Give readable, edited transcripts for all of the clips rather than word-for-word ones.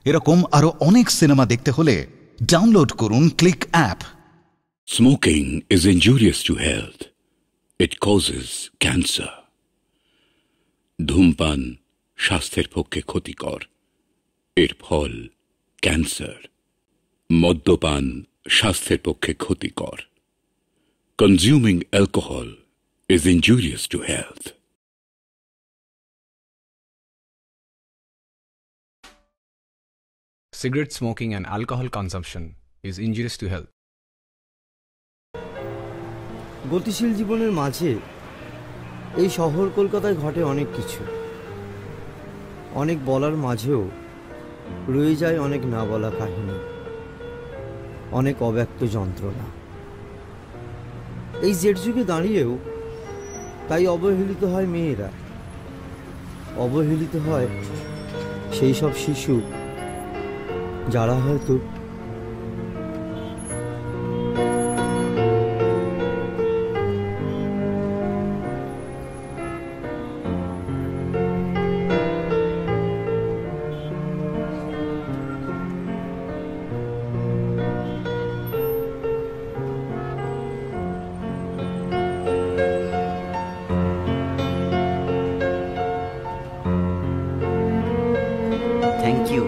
এরকম আরো অনেক সিনেমা দেখতে হলে ডাউনলোড করুন click app. Smoking is injurious to health. It causes cancer. ধূমপান স্বাস্থ্যের পক্ষে ক্ষতিকর, এর ফল ক্যান্সার। মদ্যপান স্বাস্থ্যের পক্ষে ক্ষতিকর। Consuming alcohol is injurious to health. Cigarette smoking and alcohol consumption is injurious to health. গতিশীল জীবনের মাঝে এই শহর কলকাতায় ঘটে অনেক কিছু, অনেক বলার মাঝেও রয়ে যায় অনেক না বলা কাহিনী, অনেক অব্যক্ত যন্ত্রণা। এই জেট যুগে দাঁড়িয়েও তাই অবহেলিত হয় মেয়েরা, অবহেলিত হয় সেই সব শিশু যারা হয়তো থ্যাংক ইউ।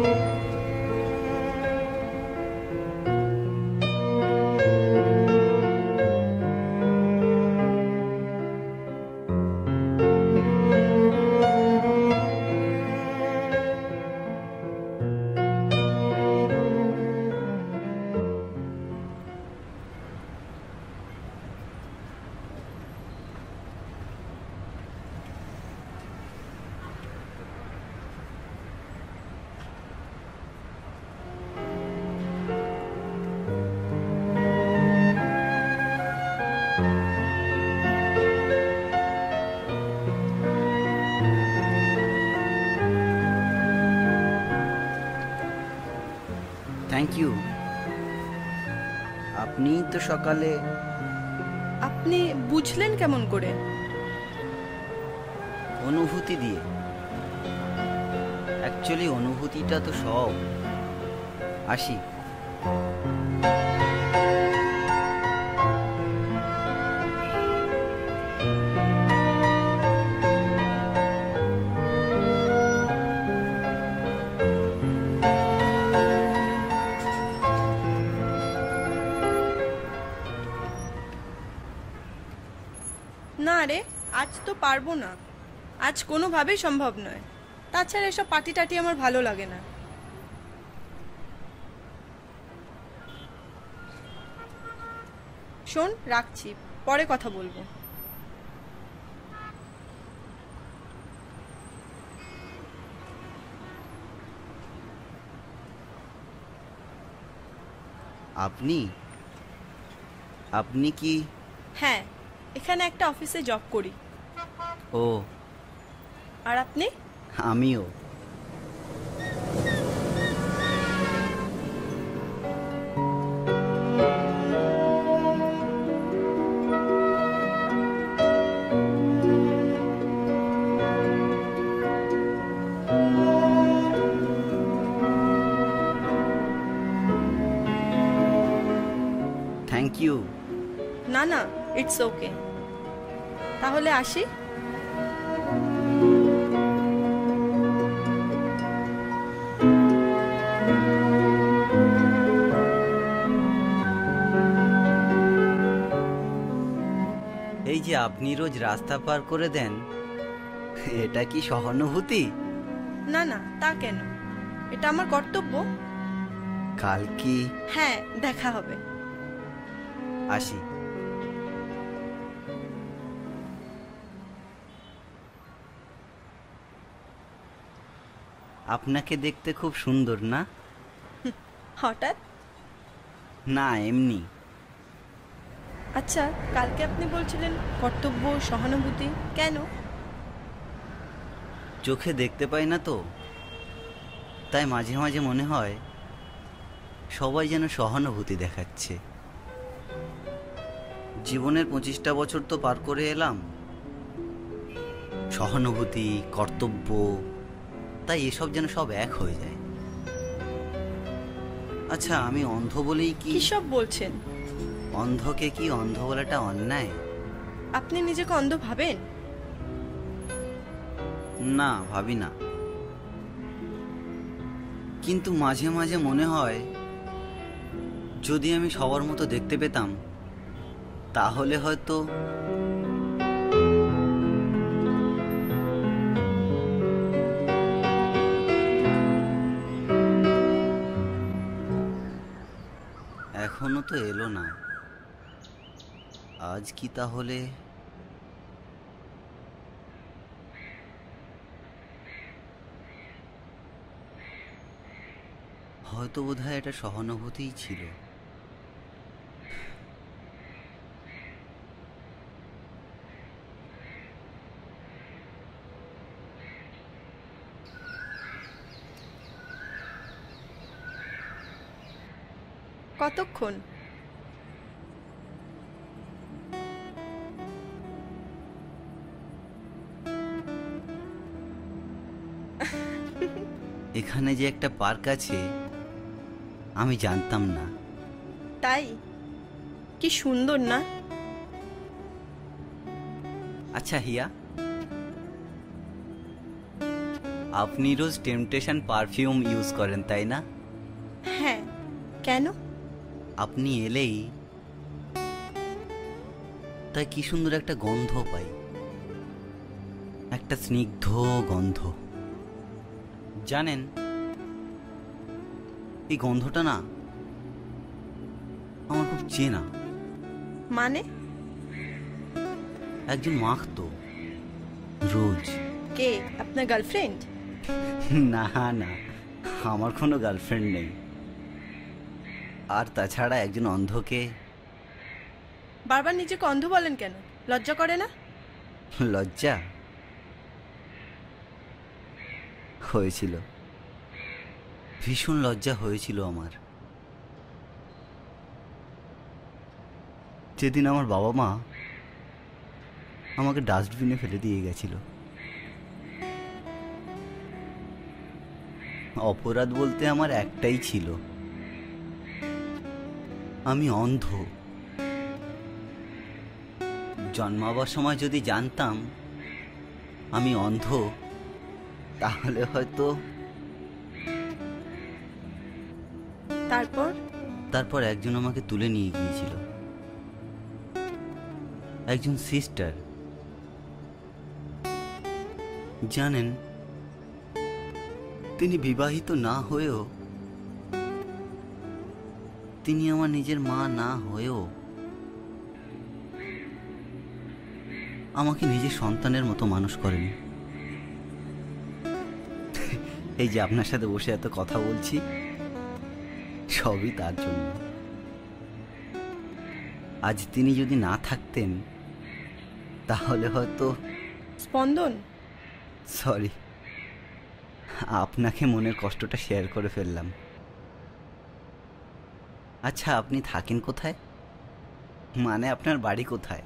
Thank you. আপনি তো সকালে। আপনি বুঝলেন কেমন করে? অনুভূতি দিয়ে। অ্যাকচুয়ালি অনুভূতিটা তো সব। আসি। না রে, আজ তো পারবো না, আজ কোনোভাবেই সম্ভব নয়। তাছাড়া এসব পার্টি টাটি আমার ভালো লাগে না। শোন, রাখছি, পরে কথা বলবো। আপনি আপনি কি? হ্যাঁ, এখানে একটা অফিসে জব করি। ও। আর আপনি? আমিও। Thank you. না না, ইটস ওকে। তাহলে আসি। এই যে আপনি রোজ রাস্তা পার করে দেন, এটা কি সহানুভূতি? না না, তা কেন? এটা আমার কর্তব্য। কাল কি? হ্যাঁ, দেখা হবে। আসি। আপনাকে দেখতে খুব সুন্দর না? হঠাৎ? না, এমনি। আচ্ছা, কালকে আপনি বলছিলেন কর্তব্য, সহানুভূতি, কেন? চোখে দেখতে পাই না তো, তাই মাঝে মাঝে মনে হয় সবাই যেন সহানুভূতি দেখাচ্ছে। জীবনের 25টা বছর তো পার করে এলাম, সহানুভূতি, কর্তব্য, তাই এসব যেন সব এক হয়ে যায়। আচ্ছা, আমি অন্ধ বলেই কি? কি সব বলছেন? অন্ধকে কি অন্ধ বলাটা অন্যায়? আপনি নিজেকে অন্ধ ভাবেন? না, ভাবি না, কিন্তু মাঝে মাঝে মনে হয় যদি আমি সবার মতো দেখতে পেতাম তাহলে হয়তো এখনো তো এলো না। আজ কি তাহলে? হয়তো বোধহয় এটা সহানুভূতিই ছিল। কতক্ষণ? এখানে যে একটা পার্ক আছে আমি জানতাম না। তাই? কি সুন্দর না? আচ্ছা হিয়া, আপনি রোজ টেম্পটেশন পারফিউম ইউজ করেন তাই না? হ্যাঁ, কেন? আপনি এলেই তাই কি সুন্দর একটা গন্ধ পাই, একটা স্নিগ্ধ গন্ধ। জানেন, এই গন্ধটা না আমার খুব চেনা। মানে? একজন মাখতো রোজ। কে? আপনার গার্লফ্রেন্ড? না না, আমার কোনো গার্লফ্রেন্ড নেই। আর তাছাড়া একজন অন্ধকে বারবার নিজেকে অন্ধ বলেন কেন? লজ্জা করে না? লজ্জা হয়েছিল, ভীষণ লজ্জা হয়েছিল আমার। যেদিন আমার বাবা মা আমাকে ডাস্টবিনে ফেলে দিয়ে গেছিল। অপরাধ বলতে আমার একটাই ছিল, আমি অন্ধ। জন্মাবার সময় যদি জানতাম আমি অন্ধ তাহলে হয়তো। তারপর একজন আমাকে তুলে নিয়ে গিয়েছিল, একজন সিস্টার। জানেন, তিনি বিবাহিত না হয়েও, তিনি আমার নিজের মা না হয়েও আমাকে নিজের সন্তানের মতো মানুষ করেন। এই যে আপনার সাথে বসে এত কথা বলছি, সবই তার জন্য। আজ তিনি যদি না থাকতেন তাহলে হয়তো। স্পন্দন, সরি, আপনাকে মনের কষ্টটা শেয়ার করে ফেললাম। আচ্ছা, আপনি থাকেন কোথায়? মানে আপনার বাড়ি কোথায়?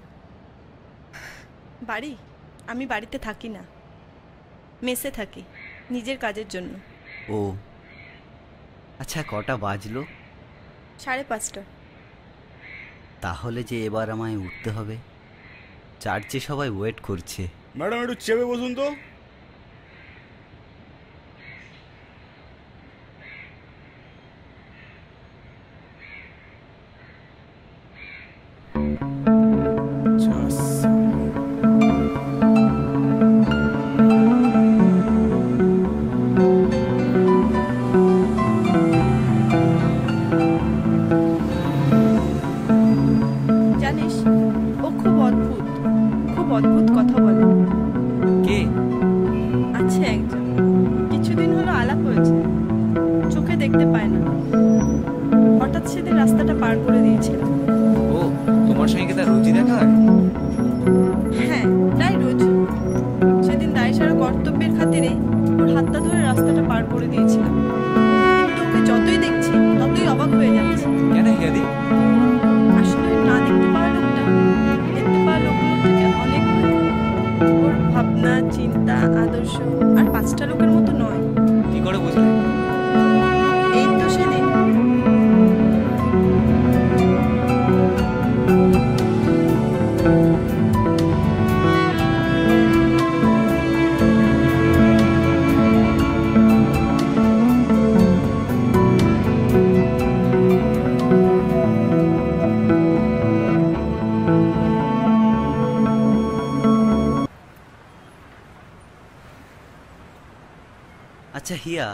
বাড়ি? আমি বাড়িতে থাকি না, মেসে থাকি নিজের কাজের জন্য। ও আচ্ছা, কটা বাজলো? 5:30। তাহলে যে এবার আমায় উঠতে হবে, চার্চে সবাই ওয়েট করছে। ম্যাডাম একটু চেপে বসুন তো। জানিস, ও খুব অদ্ভুত কথা বলে। কে? আছে একজন, কিছুদিন হলো আলাপ হয়েছে, চোখে দেখতে পায় না। হঠাৎ সেদিন রাস্তাটা পার করে দিয়েছিল। ও, তোমার সঙ্গে কি তার রুচি দেখা হয়? হ্যাঁ, প্রায় রোজ। সেদিন দায়সারা কর্তব্যের খাতিরে ওর হাতটা ধরে রাস্তাটা পার করে দিয়েছিলাম। কিন্তু ওকে যতই দেখছি ততই অবাক হয়ে যাচ্ছে। কেন হিয়াদি? আসলে না দেখতে পাওয়া লোকটা দেখতে পাওয়া লোকগুলোর থেকে অনেক ভালো। ওর ভাবনা, চিন্তা, আদর্শ আর 5টা লোকের মতো নয়। কি করে বুঝলে? এই তো সেদিন আচ্ছা হিয়া,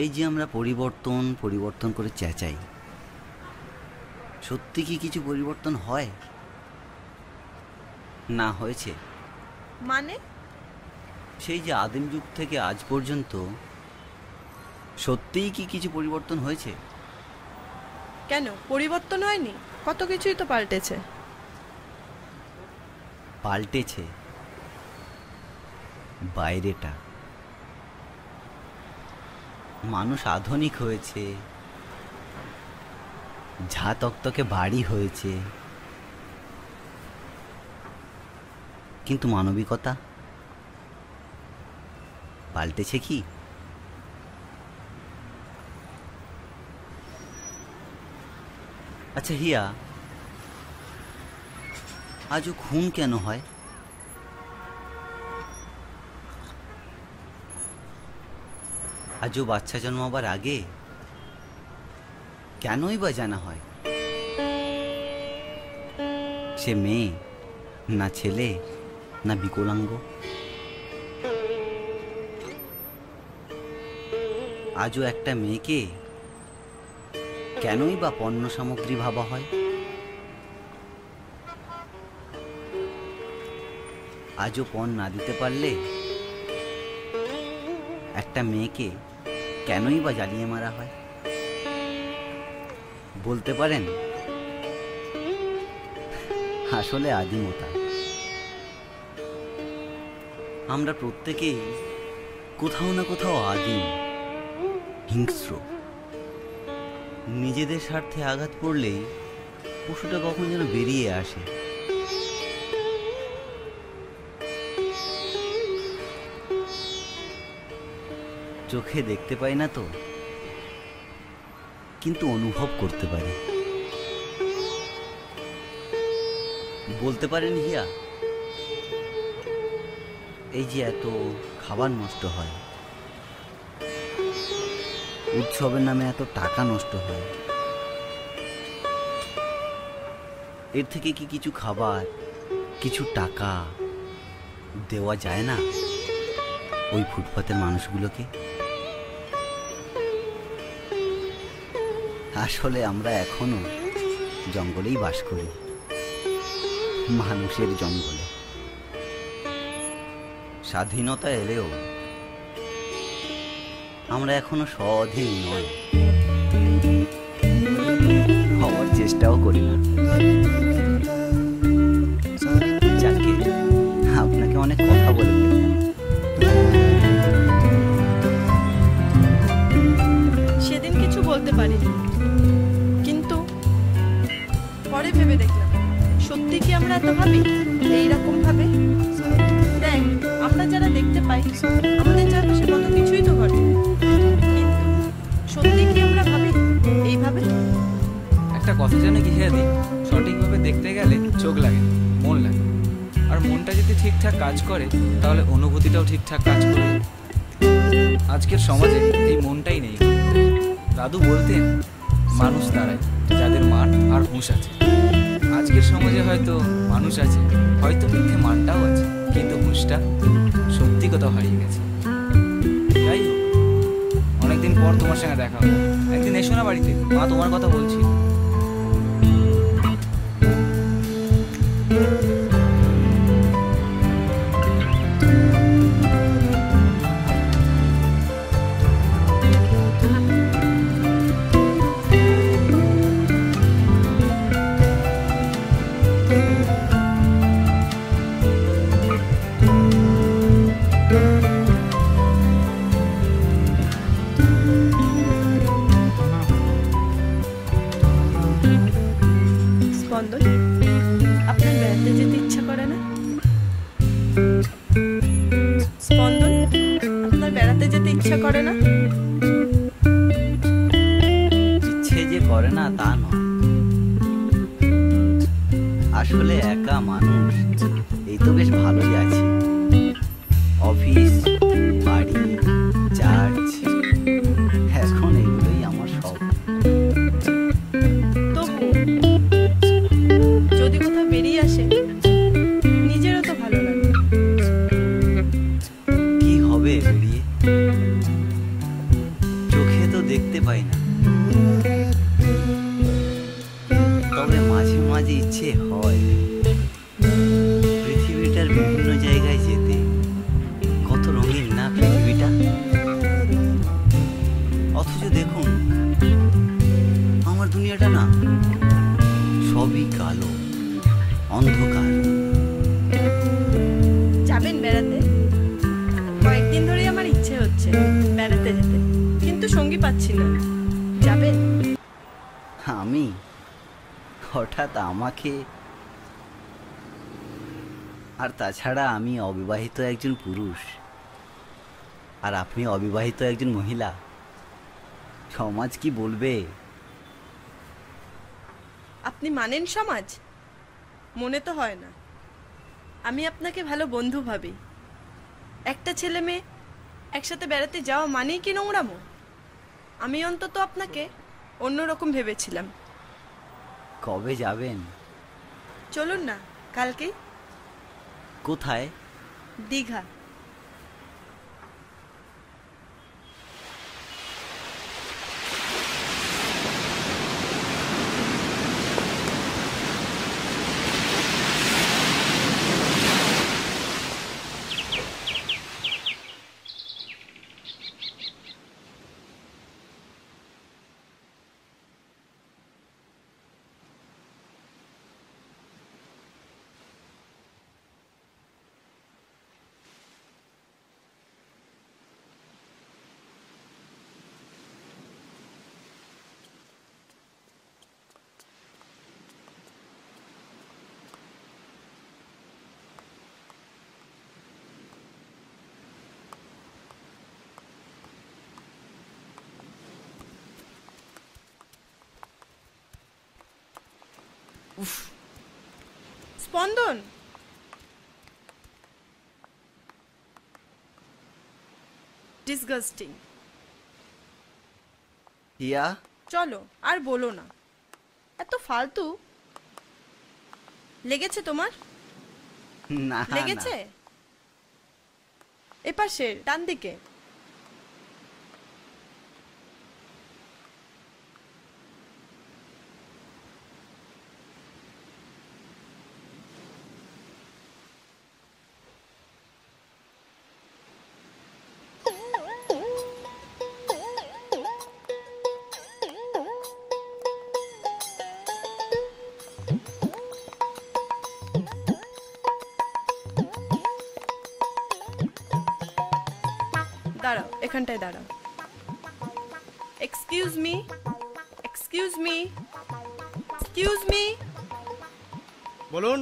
এই যে আমরা পরিবর্তন পরিবর্তন করে চেঁচাই, সত্যি কি কিছু পরিবর্তন হয়? না হয়েছে? মানে সেই যে আদিম যুগ থেকে আজ পর্যন্ত সত্যিই কি কিছু পরিবর্তন হয়েছে? কেন পরিবর্তন হয়নি? কত কিছুই তো পাল্টেছে। পাল্টেছে বাইরেটা। মানুষ আধুনিক হয়েছে, ঝা তকতকে বাড়ি হয়েছে, কিন্তু মানবিকতা পাল্টেছে কি? আচ্ছা হিয়া, আজও খুন কেন হয়? আজও বাচ্চা জন্মাবার আগে কেনই বা জানা হয় সে মেয়ে না ছেলে না বিকলাঙ্গ? আজও একটা মেয়েকে কেনই বা পণ্য সামগ্রী ভাবা হয়? আজও পণ না দিতে পারলে একটা মেয়েকে কেনই বা জ্বালিয়ে মারা হয়? বলতে পারেন আসলে আদিমতা। আমরা প্রত্যেকেই কোথাও না কোথাও আদিম, হিংস্র। নিজেদের স্বার্থে আঘাত পড়লেই পশুটা কখন যেন বেরিয়ে আসে। চোখে দেখতে পাই না তো, কিন্তু অনুভব করতে পারি। বলতে পারেন হিয়া, এই যে এত খাবার নষ্ট হয়, উৎসবের নামে এত টাকা নষ্ট হয়, এর থেকে কি কিছু খাবার, কিছু টাকা দেওয়া যায় না ওই ফুটপাতের মানুষগুলোকে? আসলে আমরা এখনো জঙ্গলেই বাস করি, মানুষের জঙ্গলে। স্বাধীনতা এলেও আমরা এখনো স্বাধীন নয়, হওয়ার চেষ্টাও করি না। যাকে আপনাকে অনেক কথা বলে ফেললাম। সেদিন কিছু বলতে পারিনি, কিন্তু পরে ভেবে দেখলাম সত্যি কি আমরা এত ভাবি এইরকম ভাবে? দেখ, আমরা যারা দেখতে পাই আমাদের চারপাশে কত কিছুই তো ঘটে, কিন্তু সত্যি কি আমরা ভাবি এইভাবে? একটা কথা জানো কি হিয়াদি, সঠিকভাবে দেখতে গেলে চোখ লাগে, মন লাগে। আর মনটা যদি ঠিকঠাক কাজ করে তাহলে অনুভূতিটাও ঠিকঠাক কাজ করবে। আজকের সমাজে এই মনটাই নেই। দাদু বলতেন মানুষ তারাই যাদের মান আর হুঁশ আছে। আজকের সমাজে হয়তো মানুষ আছে, হয়তো মিথ্যে মানটাও আছে, কিন্তু হুঁশটা সত্যি কথা হারিয়ে গেছে। যাই হোক, অনেকদিন পর তোমার সঙ্গে দেখা হলো। একদিন এসো না বাড়িতে, মা তোমার কথা বলছি। স্পন্দন, আপনার বেড়াতে যেতে ইচ্ছা করে না? স্পন্দন, আপনার বেড়াতে যেতে ইচ্ছা করে না? ইচ্ছে যে করে না তা নয়, আসলে একা মানুষ এই তো বেশ ভালোই আছি। অফিস, বাড়ি, চার্চ, এখন এগুলোই আমার সব। তবু যদি কোথাও বেরিয়ে আসে নিজেরও তো ভালো লাগে। কি হবে দেখতে পাই না, তবে মাঝে মাঝে ইচ্ছে হয় পৃথিবীটার বিভিন্ন জায়গায় যেতে। কত রঙিন না পৃথিবীটা! অথচ দেখুন, আমার দুনিয়াটা না সবই কালো, অন্ধকার। যাবেন বেড়াতে? কয়েকদিন ধরেই আমার ইচ্ছে হচ্ছে বেড়াতে যেতে, কিন্তু সঙ্গী পাচ্ছি না। যাবেন? আমি? হঠাৎ আমাকে? আর তাছাড়া আমি অবিবাহিত একজন পুরুষ, আর আপনি অবিবাহিত একজন মহিলা। সমাজ কি বলবে? আপনি মানেন সমাজ? মনে তো হয় না। আমি আপনাকে ভালো বন্ধু ভাবি। একটা ছেলে মেয়ে একসাথে বেড়াতে যাওয়া মানেই কি নোংরামো? আমি অন্তত আপনাকে অন্যরকম ভেবেছিলাম। কবে যাবেন? চলুন না, কালকেই। কোথায়? দীঘা। স্পন্দন, ডিসগাস্টিং। হিয়া, চলো, আর বলো না। এত ফালতু। লেগেছে তোমার? না লেগেছে? এপাশে ডান দিকে। দাঁড়াও, এখানটায় দাঁড়াও। Excuse me, excuse me, excuse me. বলুন।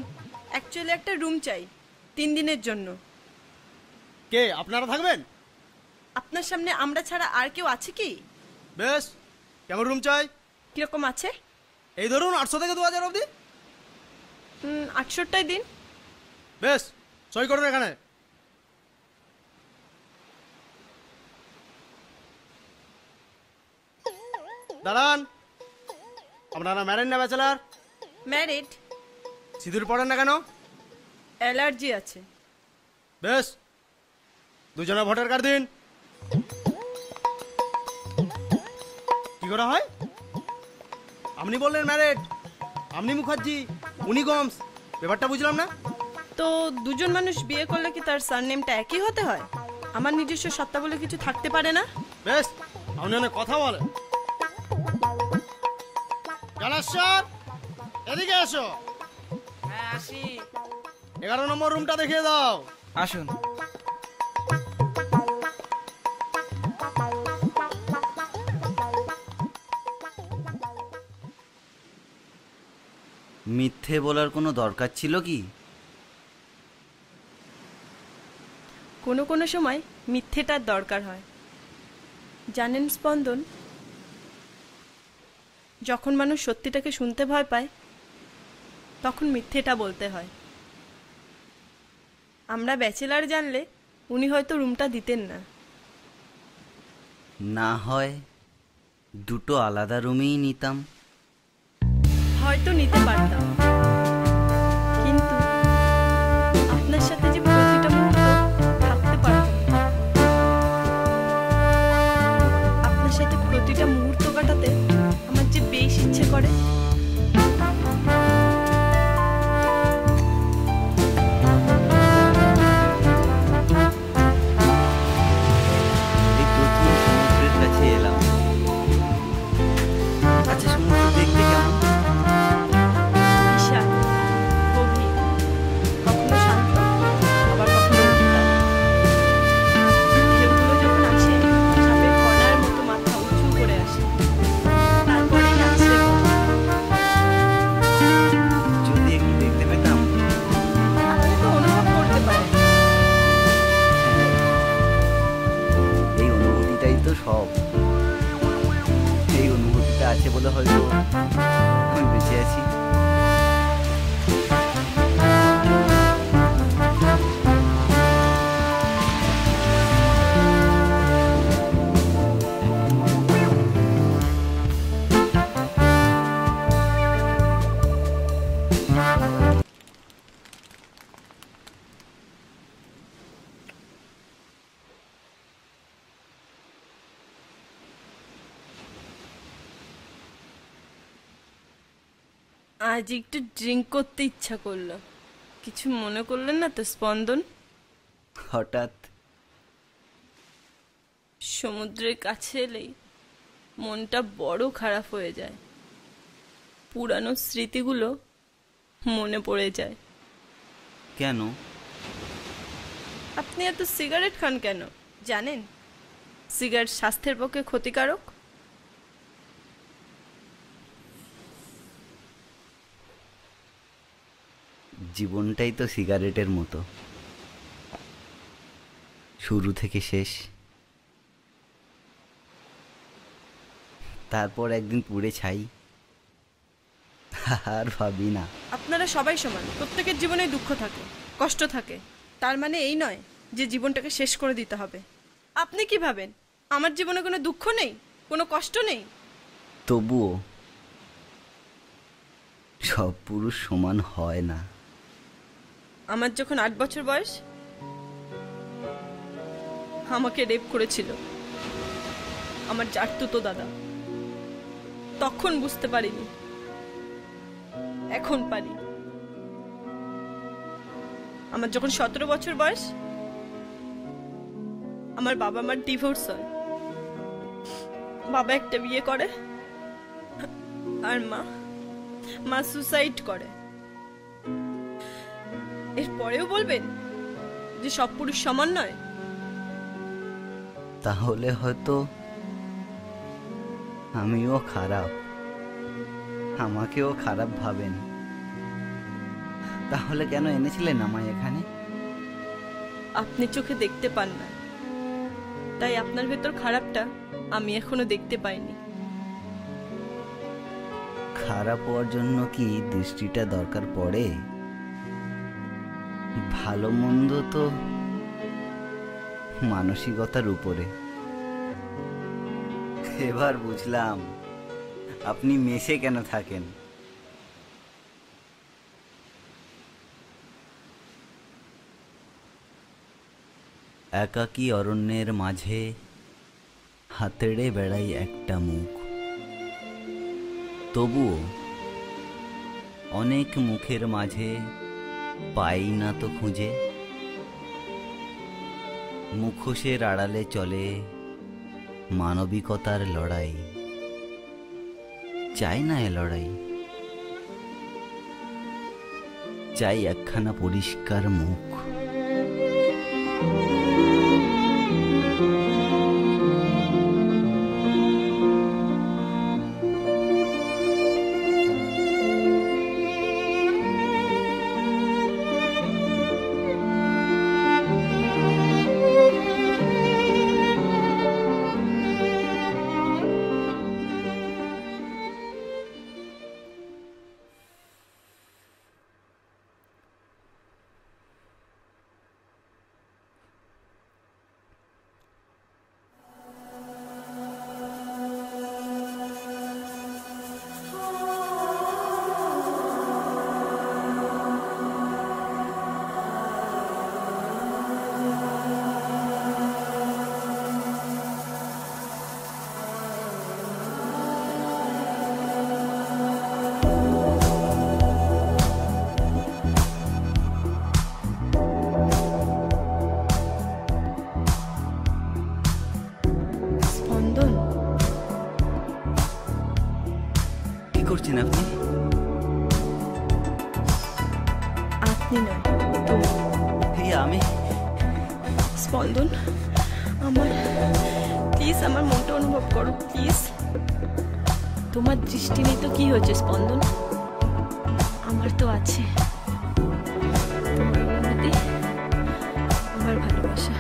অ্যাকচুয়ালি একটা রুম চাই 3 দিনের জন্য। কে আপনারা থাকবেন? আপনার সামনে আমরা ছাড়া আর কেউ আছে কি? বেশ, কেমন রুম চাই? কিরকম আছে? এই ধরুন 800 থেকে 2000 অবধি। 800টাই দিন। বেশ, সই করুন এখানে। দাঁড়ান, আপনারা ম্যারিড না ব্যাচেলার? ম্যারিড। সিঁদুর পড়েন না কেন? অ্যালার্জি আছে। বেশ, দুজনে ভোটার কার্ড দিন। কি করা হয়? আপনি বললেন ম্যারিড, আপনি মুখার্জি, উনি গমস। ব্যাপারটা বুঝলাম না। তো দুজন মানুষ বিয়ে করলে কি তার সারনেমটা একই হতে হয়? আমার নিজস্ব সত্তা বলে কিছু থাকতে পারে না? বেশ, আপনি অনেক কথা বলেন। জানাশ্বর, এদিকে এসো। হ্যাঁ, আসি। 11 নম্বর রুমটা দেখিয়ে দাও। আসুন। মিথ্যে বলার কোনো দরকার ছিল কি? কোনো কোনো সময় মিথ্যেটার দরকার হয়। জানেন স্পন্দন, যখন মানুষ সত্যিটাকে শুনতে ভয় পায় তখন মিথ্যেটা বলতে হয়। আমরা ব্যাচেলার জানলে উনি হয়তো রুমটা দিতেন না। না হয় দুটো আলাদা রুমেই নিতাম। হয়তো নিতে পারতাম, কিন্তু আপনার সাথে যে প্রতিটা মুহূর্ত থাকতে পারতাম, আপনার সাথে প্রতিটা মুহূর্ত কাটাতে আমার যে বেশ ইচ্ছে করে। এই প্রথম সমুদ্রের কাছে এলাম। আচ্ছা, সমুদ্র দেখতে কেমন? বিশাল, গভীর, কখনো শান্ত, আবার কখনো উত্তাল। ঢেউগুলো যখন আসে, সাপের কণার মতো মাথা উঁচু করে আসে, তারপরেই আছড়ে পড়ে। যদি একটু দেখতে পেতাম। আপনি তো অনুভব করতে পারেন। এই অনুভূতিটাই তো সব। এই অনুভূতিটা আছে বলে হয়তো আমি বেঁচে আছি। আজ একটু ড্রিঙ্ক করতে ইচ্ছা করলো। কিছু মনে করলেন না তো স্পন্দন? হঠাৎ সমুদ্রের কাছে এলেই মনটা বড় খারাপ হয়ে যায়। পুরানো স্মৃতিগুলো মনে পড়ে যায়। কেন? আপনি এত সিগারেট খান কেন জানেন? সিগারেট স্বাস্থ্যের পক্ষে ক্ষতিকারক। জীবনটাই তো সিগারেটের মতো, শুরু থেকে শেষ। তারপর একদিন পুড়ে ছাই। আর ভাবি না। আপনারা সবাই সমান, প্রত্যেকের জীবনে দুঃখ থাকে, কষ্ট থাকে। তার মানে এই নয় যে জীবনটাকে শেষ করে দিতে হবে। আপনি কি ভাবেন আমার জীবনে কোনো দুঃখ নেই, কোনো কষ্ট নেই? তবুও সব পুরুষ সমান হয় না। আমার যখন 8 বছর বয়স, আমাকে রেপ করেছিল আমার জারতুতো দাদা। তখন বুঝতে পারিনি, এখন পারি। আমার যখন 17 বছর বয়স, আমার বাবা মার ডিভোর্স হয়। বাবা একটা বিয়ে করে আর মা সুসাইড করে। এরপরেও বলবেন যে সব পুরুষ সমান নয়? তাহলে হয়তো আমিও খারাপ, আমাকেও খারাপ ভাবেন। তাহলে কেন এনেছিলেন আমায় এখানে? আপনি চোখে দেখতে পান না, তাই আপনার ভেতর খারাপটা আমি এখনো দেখতে পাইনি। খারাপ হওয়ার জন্য কি দৃষ্টিটা দরকার পড়ে? ভালো মন্দ তো মানসিকতার উপরে। এবার বুঝলাম আপনি মেসে কেন থাকেন। একাকী অরণ্যের মাঝে হাতেড়ে বেড়াই একটা মুখ, তবুও অনেক মুখের মাঝে পাই না তো খুঁজে। মুখোশের আড়ালে চলে মানবিকতার লড়াই। চাই না এ লড়াই, চাই একখানা পরিষ্কার মুখ। করছেন আপনি? আপনি নয়, তুমি। এই আমি? স্পন্দন, আমার প্লিজ আমার মনটা অনুভব করো প্লিজ। তোমার দৃষ্টি নেই তো কি হয়েছে স্পন্দন, আমার তো আছে। তোমার অনুভূতি, আমার ভালোবাসা।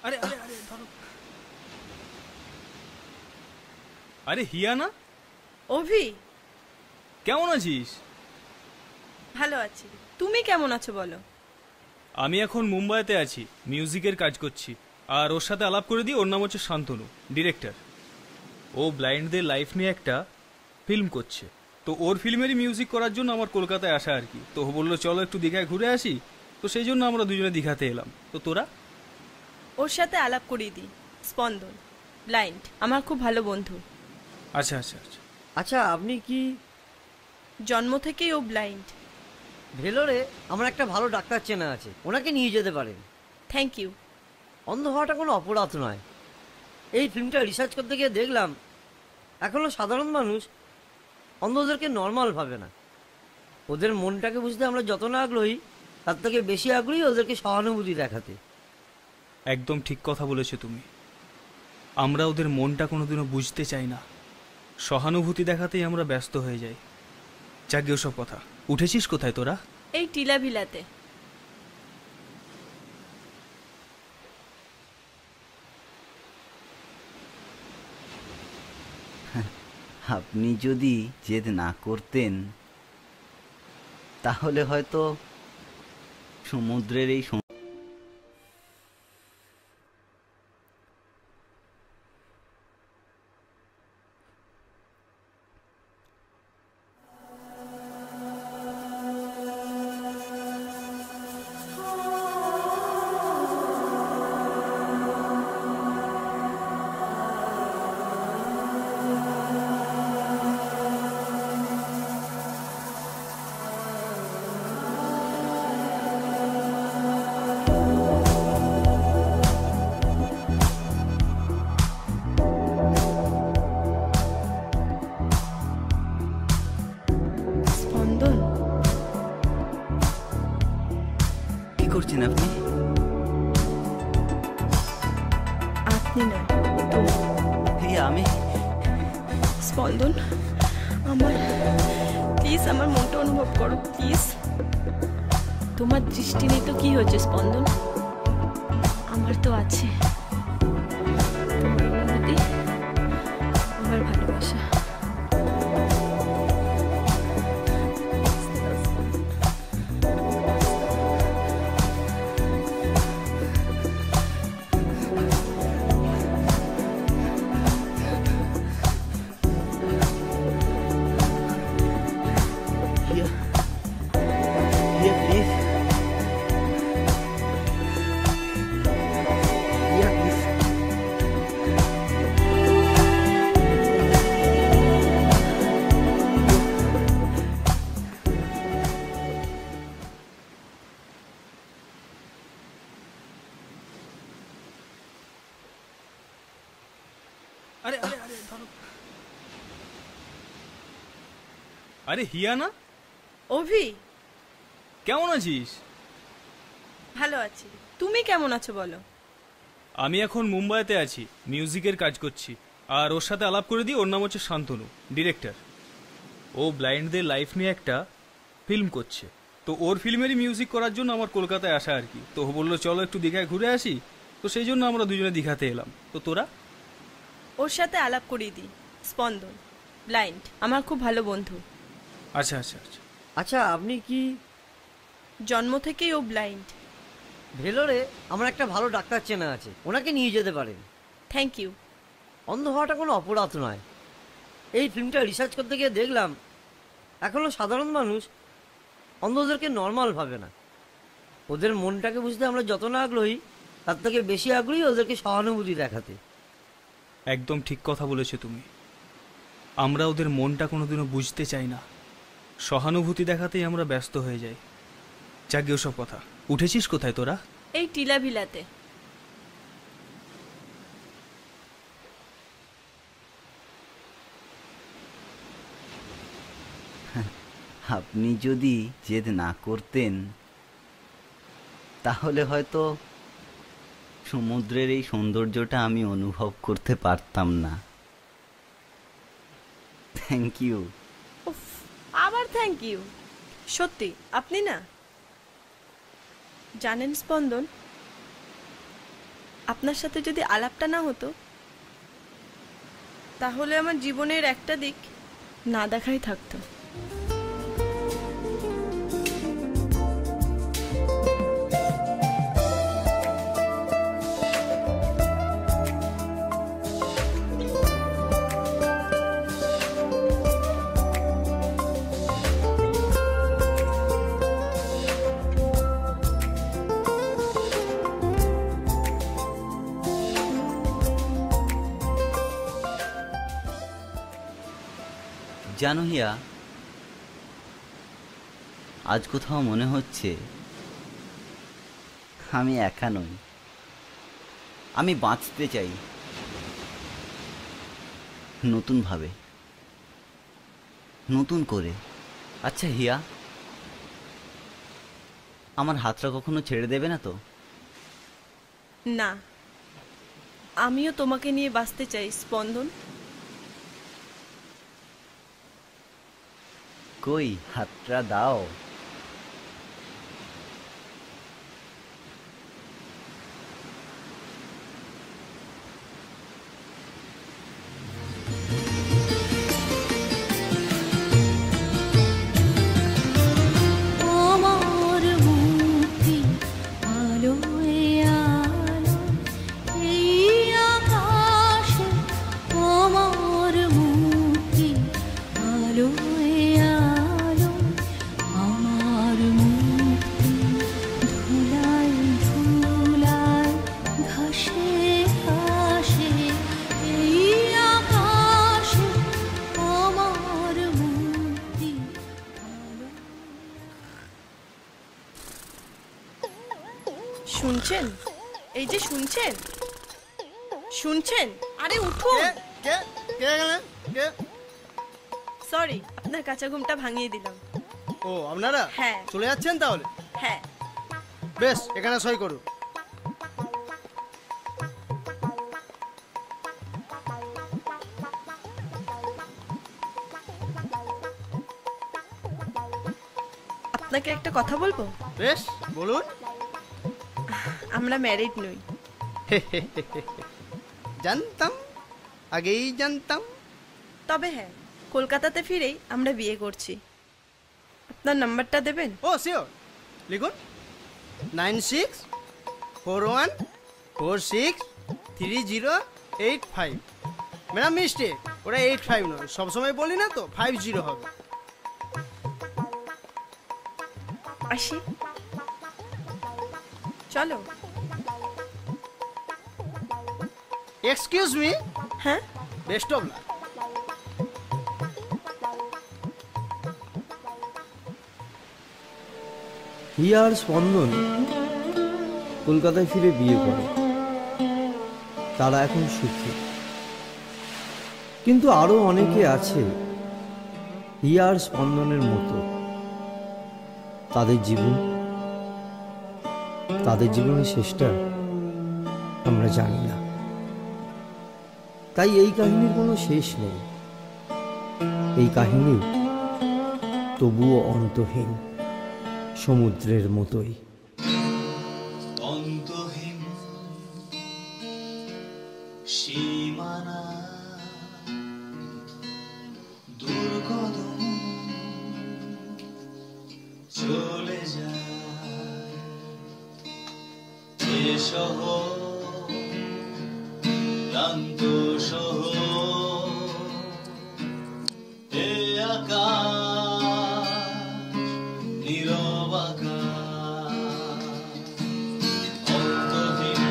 আরে আরে আরে ধরো। আরে হিয়া না? অভি, কেমন আছিস? ভালো আছি। তুমি কেমন আছো বলো? আমি এখন মুম্বাইতে আছি, মিউজিকের কাজ করছি। আর ওর সাথে আলাপ করে দিই, ওর নাম হচ্ছে শান্তনু, ডিরেক্টর। ও ব্লাইন্ডদের লাইফ নিয়ে একটা ফিল্ম করছে, তো ওর ফিল্মেরই মিউজিক করার জন্য আমার কলকাতায় আসা আর কি। তো ও বললো চলো একটু দীঘায় ঘুরে আসি, তো সেই জন্য আমরা দুজনে দীঘাতে এলাম। তো তোরা? ওর সাথে আলাপ করিয়ে দিই, স্পন্দন, ব্লাইন্ড, আমার খুব ভালো বন্ধু। আচ্ছা আচ্ছা আচ্ছা। আচ্ছা, আপনি কি? জন্ম থেকেই ও ব্লাইন্ড। ভেলোরে আমার একটা ভালো ডাক্তার চেনা আছে, ওনাকে নিয়ে যেতে পারেন। Thank you. অন্ধ হওয়াটা কোনো অপরাধ নয়। এই ফিল্মটা রিসার্চ করতে গিয়ে দেখলাম এখনো সাধারণ মানুষ অন্ধদেরকে নর্মাল ভাবে না। ওদের মনটাকে বুঝতে আমরা যত না আগ্রহী, তার থেকে বেশি আগ্রহী ওদেরকে সহানুভূতি দেখাতে। একদম ঠিক কথা বলেছো তুমি। আমরা ওদের মনটা কোনোদিনও বুঝতে চাই না, সহানুভূতি দেখাতেই আমরা ব্যস্ত হয়ে যাই। যাকে ওসব কথা। উঠেছিস কোথায় তোরা? এই টিলা ভিলাতে। আপনি যদি জেদ না করতেন তাহলে হয়তো সমুদ্রের এই স্পন্দন, কি করছেন আপনি? আপনি নয়, তুমি। এই আমি? স্পন্দন, আমার প্লিজ আমার মনটা অনুভব করো প্লিজ। তোমার দৃষ্টি নেই তো কি হয়েছে স্পন্দন, আমার তো আছে। তোমার অনুভূতি, আমার ভালোবাসা। আরে আরে আরে ধরো। আরে হিয়া না? অভি, কেমন আছিস? ভালো আছি। তুমি কেমন আছো বলো? আমি এখন মুম্বাইতে আছি, মিউজিকের কাজ করছি। আর ওর সাথে আলাপ করে দিই, ওর নাম হচ্ছে শান্তনু, ডিরেক্টর। ও ব্লাইন্ডদের লাইফ নিয়ে একটা ফিল্ম করছে, তো ওর ফিল্মেরই মিউজিক করার জন্য আমার কলকাতায় আসা আর কি। তো ও বললো চলো একটু দীঘায় ঘুরে আসি, তো সেই জন্য আমরা দুজনে দীঘাতে এলাম। তো তোরা? ওর সাথে আলাপ করিয়ে দিই, স্পন্দন, ব্লাইন্ড, আমার খুব ভালো বন্ধু। আচ্ছা আচ্ছা আচ্ছা। আচ্ছা, আপনি কি জন্ম থেকেই ও ব্লাইন্ড। ভেলোরে আমার একটা ভালো ডাক্তার চেনা আছে, ওনাকে নিয়ে যেতে পারেন। Thank you. অন্ধ হওয়াটা কোনো অপরাধ নয়। এই ফিল্মটা রিসার্চ করতে গিয়ে দেখলাম এখনও সাধারণ মানুষ অন্ধদেরকে নর্মাল ভাবে না। ওদের মনটাকে বুঝতে আমরা যত না আগ্রহী, তার থেকে বেশি আগ্রহী ওদেরকে সহানুভূতি দেখাতে। একদম ঠিক কথা বলেছো তুমি। আমরা ওদের মনটা কোনোদিনও বুঝতে চাই না, সহানুভূতি দেখাতেই আমরা ব্যস্ত হয়ে যাই। যাকে ওসব কথা। উঠেছিস কোথায় তোরা? এই টিলা ভিলাতে। আপনি যদি জেদ না করতেন তাহলে হয়তো সমুদ্রের এই সৌন্দর্যটা আমি অনুভব করতে পারতাম না। Thank you. উফ, আবার থ্যাংক ইউ। সত্যি আপনি না জানেন স্পন্দন, আপনার সাথে যদি আলাপটা না হতো তাহলে আমার জীবনের একটা দিক না দেখাই থাকতো। জানো হিয়া, আজ কোথাও মনে হচ্ছে আমি একা নই। আমি বাঁচতে চাই নতুনভাবে, নতুন করে। আচ্ছা হিয়া, আমার হাতটা কখনো ছেড়ে দেবে না তো? না, আমিও তোমাকে নিয়ে বাঁচতে চাই স্পন্দন। কই হাতটা দাও। শুনছেন? এই যে শুনছেন, শুনছেন? আরে উঠুন। সরি, আপনার কাঁচা ঘুমটা ভাঙিয়ে দিলাম। ও আপনারা? হ্যাঁ। চলে যাচ্ছেন তাহলে? হ্যাঁ। বেশ, এখানে সই করুন। আপনাকে একটা কথা বলবো? বেশ, বলুন। আমরা ম্যারিড নই। জানতাম, আগেই জানতাম। তবে হ্যাঁ, কলকাতাতে ফিরেই আমরা বিয়ে করছি। আপনার নাম্বারটা দেবেন? ও শিওর, লিখুন 9641463085। ম্যাডাম মিস্টেক, ওটা 85 নয়, সবসময় বলি না তো 50 হবে। আসি, চলো। Excuse me. হ্যাঁ, বেস্ট অফ লাক। হিয়া আর স্পন্দন কলকাতায় ফিরে বিয়ে করে। তারা এখন সুখী। কিন্তু আরো অনেকে আছে হিয়া আর স্পন্দনের মতো। তাদের জীবনের শেষটা আমরা জানি না। তাই এই কাহিনীর কোনো শেষ নেই। এই কাহিনী তবুও অন্তহীন, সমুদ্রের মতোই। অন্তহীন সীমানা দুর্গম শহর ক্লান্ত শহর এ আকাশ নীরব আকাশ অন্তহীন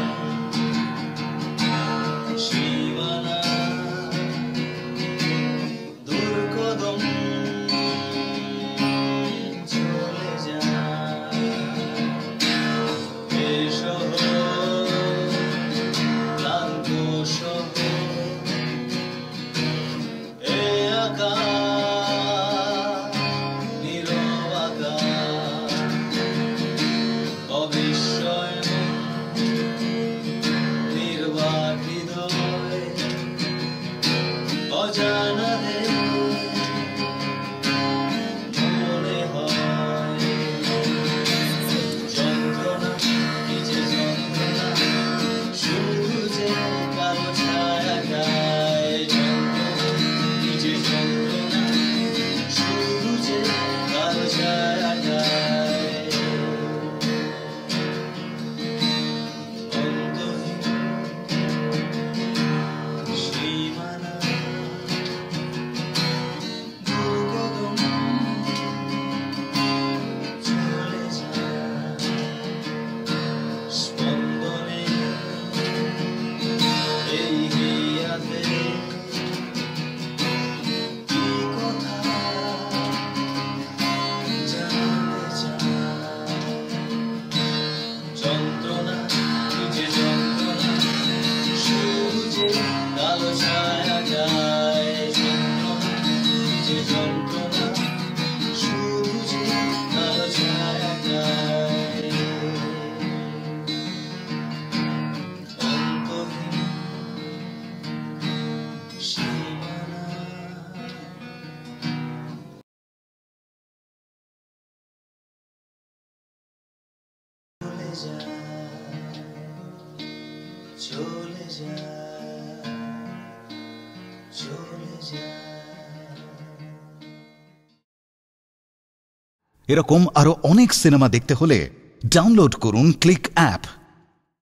সীমানা দুর্গদম চলে যায় এ শহর ক্লান্ত শহর এ আকাশ নীরব আকাশ অবিস্ময় নির্বাক হৃদয় অজানা মনে হয় যন্ত্রণা নিজে যন্ত্রণা শুধু যে কালো ছায়া গায় যন্ত্রণা নিজে যন্ত্রণা শুধু যে কালো ছায়া গায় অন্তহীন সীমানা দুর্গম চলে যায় স্পন্দনে এই হিয়াতে কি কথা জানতে চায় যন্ত্রণা নিজে যন্ত্রণা শুধু যে কালো ছায়া গায় যন্ত্রণা নিজে যন্ত্রণা শুধু যে কালো ছায়া গায় অন্তহীন সীমানা চলে যায় চলে যায় চলে যায় এরকম আরো অনেক সিনেমা দেখতে হলে ডাউনলোড করুন ক্লিক অ্যাপ।